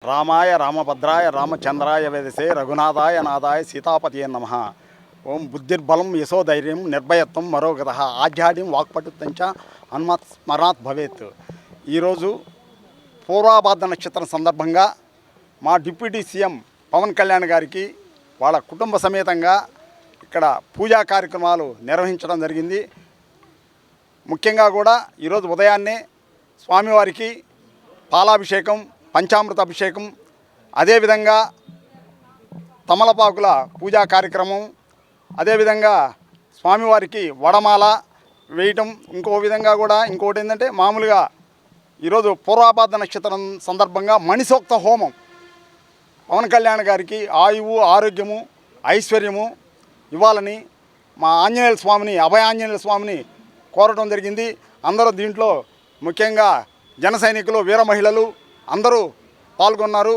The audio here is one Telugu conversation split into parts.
రామాయ రామభద్రాయ రామచంద్రాయ వేదసే రఘునాథాయ నాథాయ సీతాపతియే నమః. ఓం బుద్ధిర్బలం యశోధైర్యం నిర్భయత్వం మరోగత ఆధ్యాత్యం వాక్పటుత్తంచ హనుమత్ స్మరణాత్ భవేత్. ఈరోజు పూర్వాభాద్ర నక్షత్రం సందర్భంగా మా డిప్యూటీ సీఎం పవన్ కళ్యాణ్ గారికి వాళ్ళ కుటుంబ సమేతంగా ఇక్కడ పూజా కార్యక్రమాలు నిర్వహించడం జరిగింది. ముఖ్యంగా కూడా ఈరోజు ఉదయాన్నే స్వామివారికి పాలాభిషేకం, పంచామృత అభిషేకం, అదేవిధంగా తమలపాకుల పూజా కార్యక్రమం, అదేవిధంగా స్వామివారికి వడమాల వేయటం, ఇంకోటి ఏంటంటే మామూలుగా ఈరోజు పూర్వాభాద్ర నక్షత్రం సందర్భంగా మణిసూక్త హోమం పవన్ కళ్యాణ్ గారికి ఆయువు, ఆరోగ్యము, ఐశ్వర్యము ఇవ్వాలని మా ఆంజనేయ స్వామిని, అభయ ఆంజనేయ స్వామిని కోరటం జరిగింది. అందరూ దీంట్లో ముఖ్యంగా జన సైనికులు, వీర మహిళలు అందరూ పాల్గొన్నారు.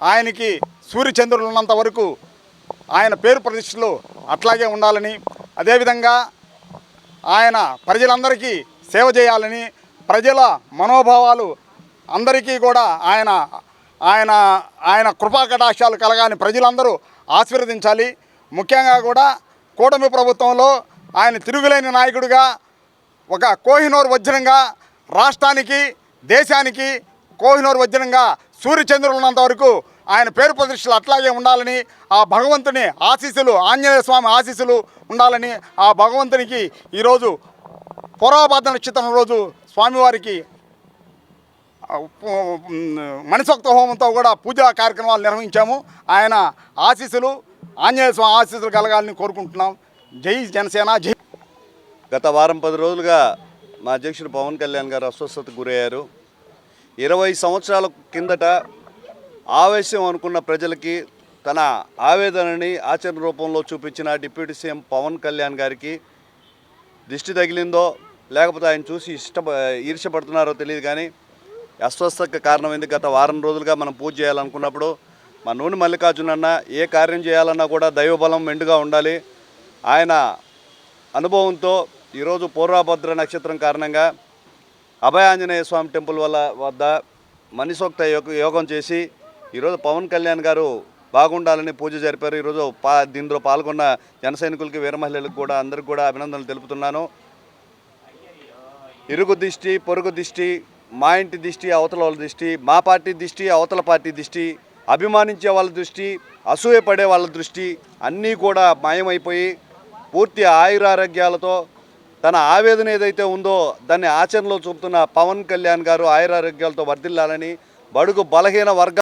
ఆయనకి సూర్యచంద్రులు ఉన్నంత వరకు ఆయన పేరు ప్రతిష్టలు అట్లాగే ఉండాలని, అదేవిధంగా ఆయన ప్రజలందరికీ సేవ చేయాలని, ప్రజల మనోభావాలు అందరికీ కూడా ఆయన ఆయన ఆయన కృపాకటాక్షాలు కలగాని ప్రజలందరూ ఆశీర్వదించాలి. ముఖ్యంగా కూడా కూటమి ప్రభుత్వంలో ఆయన తిరుగులేని నాయకుడిగా, ఒక కోహినూర్ వజ్రంగా రాష్ట్రానికి, దేశానికి కోహినూర్ వజ్రంగా సూర్యచంద్రులు ఉన్నంత వరకు ఆయన పేరు ప్రతిష్టలు అట్లాగే ఉండాలని, ఆ భగవంతుని ఆశీస్సులు, ఆంజనేయ స్వామి ఆశీస్సులు ఉండాలని ఆ భగవంతునికి ఈరోజు పూర్వాభాద్ర నక్షత్రం రోజు స్వామివారికి మణిసూక్త హోమంతో కూడా పూజా కార్యక్రమాలు నిర్వహించాము. ఆయన ఆశీస్సులు, ఆంజనేయ స్వామి ఆశీస్సులు కలగాలని కోరుకుంటున్నాం. జై జనసేన, జై. గత వారం 10 రోజులుగా మా అధ్యక్షుడు పవన్ కళ్యాణ్ గారు అస్వస్థతకు గురయ్యారు. 20 సంవత్సరాల కిందట ఆవేశం అనుకున్న ప్రజలకి తన ఆవేదనని ఆచరణ రూపంలో చూపించిన డిప్యూటీ సీఎం పవన్ కళ్యాణ్ గారికి దిష్టి తగిలిందో లేకపోతే ఆయన చూసి ఈర్ష్యపడుతున్నారో తెలియదు, కానీ అస్వస్థతకు కారణమైంది. గత వారం రోజులుగా మనం పూజ చేయాలనుకున్నప్పుడు మా నూనె మల్లికార్జున అన్న ఏ కార్యం చేయాలన్నా కూడా దైవబలం మెండుగా ఉండాలి. ఆయన అనుభవంతో ఈరోజు పూర్వభద్ర నక్షత్రం కారణంగా అభయ ఆంజనేయ స్వామి టెంపుల్ వద్ద మణిసూక్త యోగం చేసి ఈరోజు పవన్ కళ్యాణ్ గారు బాగుండాలని పూజ జరిపారు. ఈరోజు దీనిలో పాల్గొన్న జన సైనికులకి, వీర మహిళలకు కూడా అందరికి కూడా అభినందనలు తెలుపుతున్నాను. ఇరుగు దిష్టి, పొరుగు దిష్టి, మా ఇంటి దిష్టి, అవతల వాళ్ళ దిష్టి, మా పార్టీ దిష్టి, అవతల పార్టీ దిష్టి, అభిమానించే వాళ్ళ దృష్టి, అసూయపడే వాళ్ళ దృష్టి అన్నీ కూడా మాయమైపోయి పూర్తి ఆయురారోగ్యాలతో తన ఆవేదన ఏదైతే ఉందో దాన్ని ఆచరణలో చూపుతున్న పవన్ కళ్యాణ్ గారు ఆయురారోగ్యాలతో వర్ధిల్లాలని, బడుగు బలహీన వర్గ